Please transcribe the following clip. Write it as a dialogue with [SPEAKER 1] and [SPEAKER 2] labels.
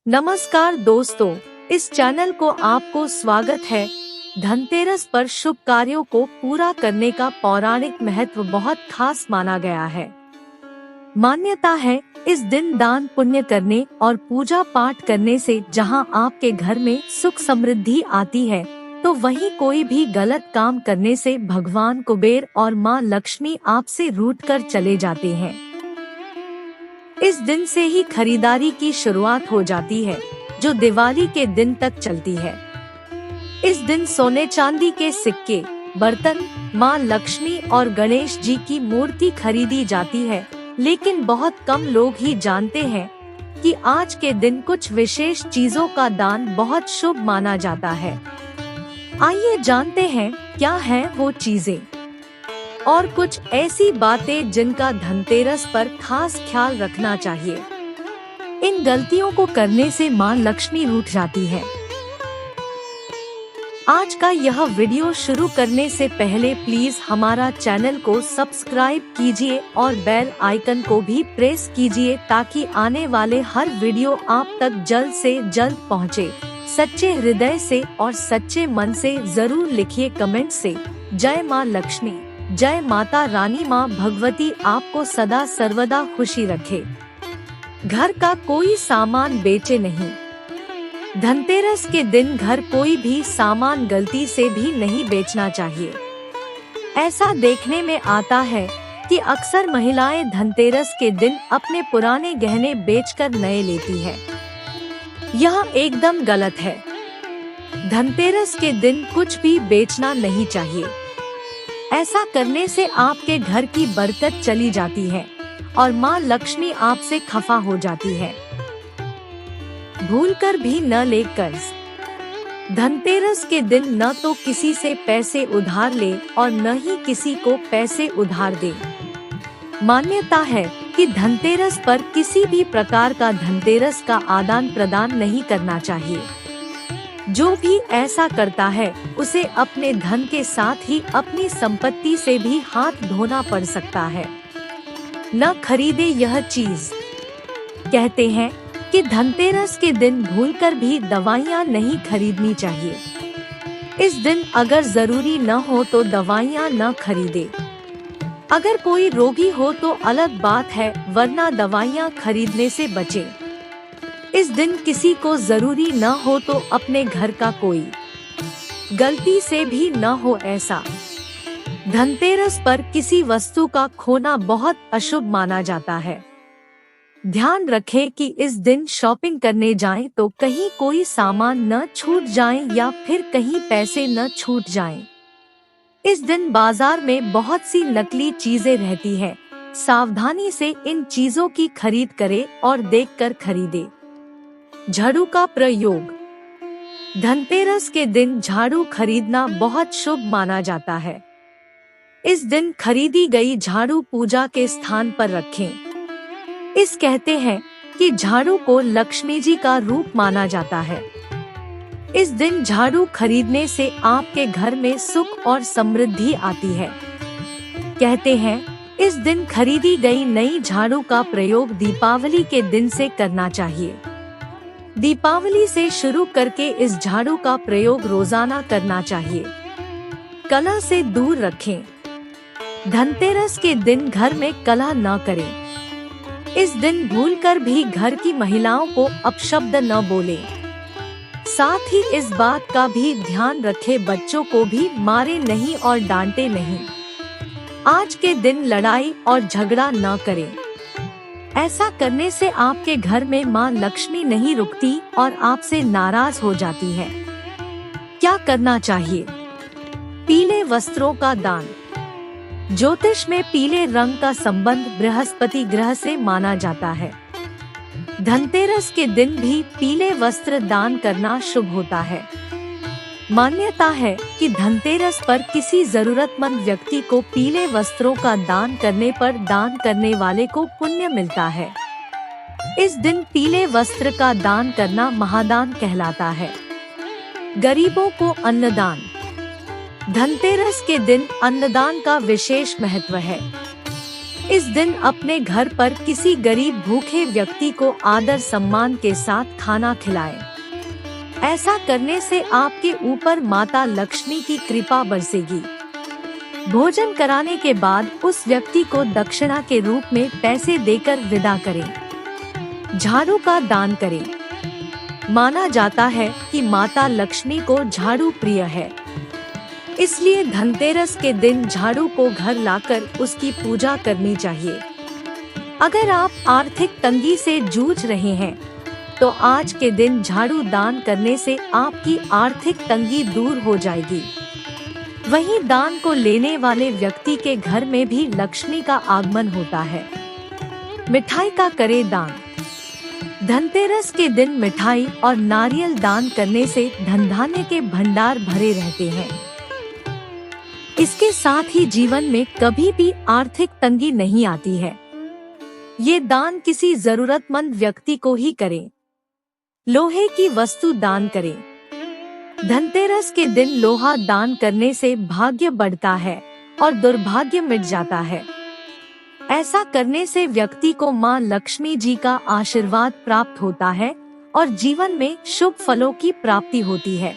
[SPEAKER 1] नमस्कार दोस्तों, इस चैनल को आपको स्वागत है। धनतेरस पर शुभ कार्यों को पूरा करने का पौराणिक महत्व बहुत खास माना गया है। मान्यता है इस दिन दान पुण्य करने और पूजा पाठ करने से जहां आपके घर में सुख समृद्धि आती है, तो वहीं कोई भी गलत काम करने से भगवान कुबेर और मां लक्ष्मी आपसे रूठकर चले जाते हैं। इस दिन से ही खरीदारी की शुरुआत हो जाती है, जो दिवाली के दिन तक चलती है। इस दिन सोने चांदी के सिक्के, बर्तन, मां लक्ष्मी और गणेश जी की मूर्ति खरीदी जाती है, लेकिन बहुत कम लोग ही जानते हैं कि आज के दिन कुछ विशेष चीजों का दान बहुत शुभ माना जाता है। आइए जानते हैं क्या है वो चीजें और कुछ ऐसी बातें जिनका धनतेरस पर खास ख्याल रखना चाहिए। इन गलतियों को करने से मां लक्ष्मी रूठ जाती है। आज का यह वीडियो शुरू करने से पहले प्लीज हमारा चैनल को सब्सक्राइब कीजिए और बेल आइकन को भी प्रेस कीजिए ताकि आने वाले हर वीडियो आप तक जल्द से जल्द पहुंचे। सच्चे हृदय से और सच्चे मन से जरूर लिखिए कमेंट से जय मां लक्ष्मी, जय माता रानी। मां भगवती आपको सदा सर्वदा खुशी रखे। घर का कोई सामान बेचे नहीं। धनतेरस के दिन घर कोई भी सामान गलती से भी नहीं बेचना चाहिए। ऐसा देखने में आता है कि अक्सर महिलाएं धनतेरस के दिन अपने पुराने गहने बेचकर नए लेती है। यह एकदम गलत है। धनतेरस के दिन कुछ भी बेचना नहीं चाहिए। ऐसा करने से आपके घर की बरकत चली जाती है और मां लक्ष्मी आपसे खफा हो जाती है। भूलकर भी न ले कर्ज। धनतेरस के दिन न तो किसी से पैसे उधार ले और न ही किसी को पैसे उधार दे। मान्यता है कि धनतेरस पर किसी भी प्रकार का धनतेरस का आदान प्रदान नहीं करना चाहिए। जो भी ऐसा करता है उसे अपने धन के साथ ही अपनी संपत्ति से भी हाथ धोना पड़ सकता है। न खरीदे यह चीज। कहते हैं कि धनतेरस के दिन भूलकर भी दवाइयाँ नहीं खरीदनी चाहिए। इस दिन अगर जरूरी न हो तो दवाइयाँ न खरीदे। अगर कोई रोगी हो तो अलग बात है, वरना दवाइयाँ खरीदने से बचे। इस दिन किसी को जरूरी न हो तो अपने घर का कोई गलती से भी न हो ऐसा। धनतेरस पर किसी वस्तु का खोना बहुत अशुभ माना जाता है। ध्यान रखें कि इस दिन शॉपिंग करने जाएं तो कहीं कोई सामान न छूट जाए या फिर कहीं पैसे न छूट जाएं। इस दिन बाजार में बहुत सी नकली चीजें रहती हैं। सावधानी से इन चीजों की खरीद करें और देखकर खरीदें। झाड़ू का प्रयोग। धनतेरस के दिन झाड़ू खरीदना बहुत शुभ माना जाता है। इस दिन खरीदी गई झाड़ू पूजा के स्थान पर रखें। इस कहते हैं कि झाड़ू को लक्ष्मी जी का रूप माना जाता है। इस दिन झाड़ू खरीदने से आपके घर में सुख और समृद्धि आती है। कहते हैं इस दिन खरीदी गई नई झाड़ू का प्रयोग दीपावली के दिन से करना चाहिए। दीपावली से शुरू करके इस झाड़ू का प्रयोग रोजाना करना चाहिए। कलह से दूर रखें। धनतेरस के दिन घर में कलह न करें। इस दिन भूलकर भी घर की महिलाओं को अपशब्द न बोले। साथ ही इस बात का भी ध्यान रखें बच्चों को भी मारे नहीं और डांटे नहीं। आज के दिन लड़ाई और झगड़ा न करें। ऐसा करने से आपके घर में मां लक्ष्मी नहीं रुकती और आपसे नाराज हो जाती है। क्या करना चाहिए? पीले वस्त्रों का दान। ज्योतिष में पीले रंग का संबंध बृहस्पति ग्रह से माना जाता है। धनतेरस के दिन भी पीले वस्त्र दान करना शुभ होता है। मान्यता है कि धनतेरस पर किसी जरूरतमंद व्यक्ति को पीले वस्त्रों का दान करने पर दान करने वाले को पुण्य मिलता है। इस दिन पीले वस्त्र का दान करना महादान कहलाता है। गरीबों को अन्नदान। धनतेरस के दिन अन्नदान का विशेष महत्व है। इस दिन अपने घर पर किसी गरीब भूखे व्यक्ति को आदर सम्मान के साथ खाना खिलाएं। ऐसा करने से आपके ऊपर माता लक्ष्मी की कृपा बरसेगी। भोजन कराने के बाद उस व्यक्ति को दक्षिणा के रूप में पैसे देकर विदा करें। झाड़ू का दान करें। माना जाता है कि माता लक्ष्मी को झाड़ू प्रिय है, इसलिए धनतेरस के दिन झाड़ू को घर लाकर उसकी पूजा करनी चाहिए। अगर आप आर्थिक तंगी से जूझ रहे हैं तो आज के दिन झाड़ू दान करने से आपकी आर्थिक तंगी दूर हो जाएगी। वहीं दान को लेने वाले व्यक्ति के घर में भी लक्ष्मी का आगमन होता है। मिठाई का करे दान। धनतेरस के दिन मिठाई और नारियल दान करने से धन धान्य के भंडार भरे रहते हैं। इसके साथ ही जीवन में कभी भी आर्थिक तंगी नहीं आती है। ये दान किसी जरूरतमंद व्यक्ति को ही करें। लोहे की वस्तु दान करें। धनतेरस के दिन लोहा दान करने से भाग्य बढ़ता है और दुर्भाग्य मिट जाता है। ऐसा करने से व्यक्ति को मां लक्ष्मी जी का आशीर्वाद प्राप्त होता है और जीवन में शुभ फलों की प्राप्ति होती है।